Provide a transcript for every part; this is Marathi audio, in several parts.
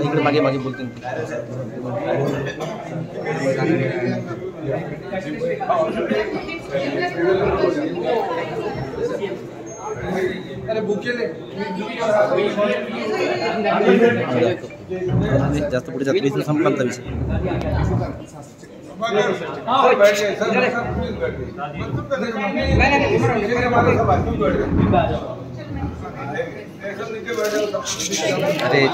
इकडे मागे मागे बोलते जास्त पुढे जात नाही, संपला विषय. अरे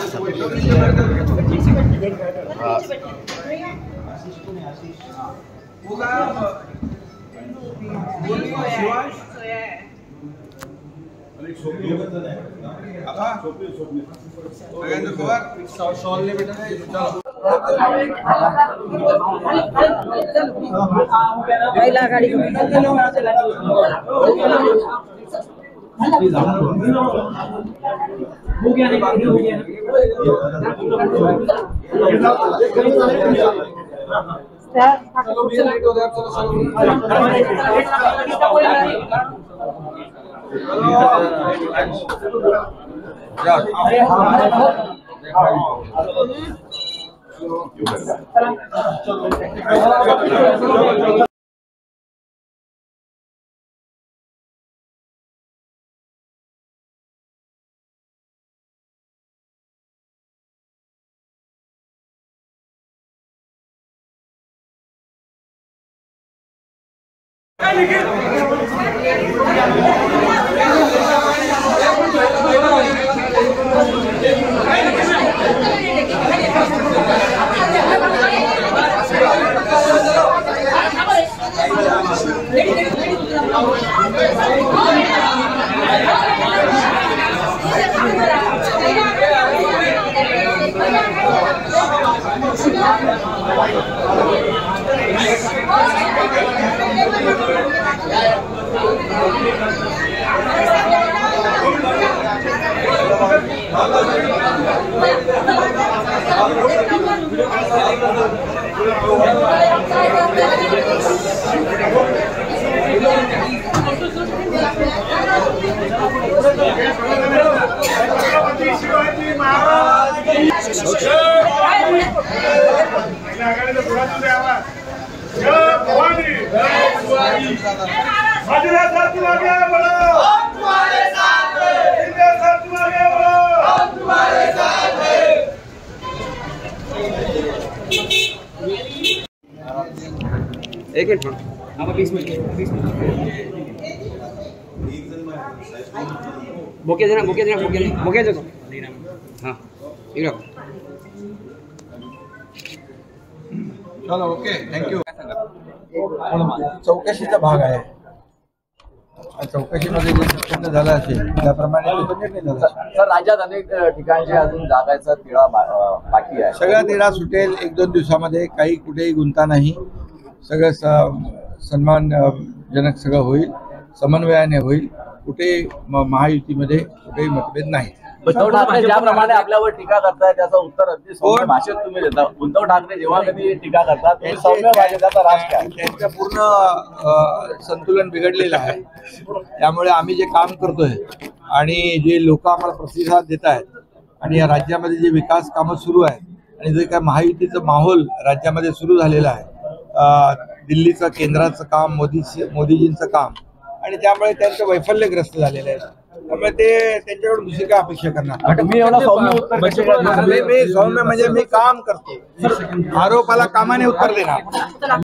पहिला गाडी एक मिनट हाँ 20 मिनट बोके देना हाँ इकडे चलो ओके थँक्यू. चौकशीचा भाग आहे. चौकशीमध्ये जे सत्य झालं असेल त्याप्रमाणे निर्णय झाला. सर, राज्यात अनेक ठिकाणचे अजून जागायचा तिढा बाकी आहे. सगळा तिढा सुटेल 1-2 दिवसामध्ये. काही कुठेही गुंता नाही. सगळं सन्मानजनक सगळं होईल, समन्वयाने होईल. कुठे महायुतीमध्ये कुठेही मतभेद नाही. उद्धव ठाकरे ज्याप्रमाणे आपल्यावर टीका करतायत त्याचं उत्तर अगदी सौम्य भाषेत तुम्ही देता. उद्धव ठाकरे जेव्हा कधी टीका करतात सौम्य भाषेचा राज काय? त्यांचं पूर्ण संतुलन बिघडलेलं आहे. त्यामुळे आम्ही जे काम करतोय आणि जे लोक आम्हाला प्रतिसाद देत आहेत आणि या राज्यामध्ये जे विकास कामं सुरू आहेत आणि जे काय महायुतीचं माहोल राज्यामध्ये सुरू झालेलं आहे, दिल्लीचं केंद्राचं काम, मोदीजींचं काम, आणि त्यामुळे त्यांचं वैफल्यग्रस्त झालेलं आहे. त्यामुळे ते त्यांच्याकडून दुसरी काय अपेक्षा करणार. मी सौम्य म्हणजे मी काम करतो. आरोपाला कामाने उत्तर देणार.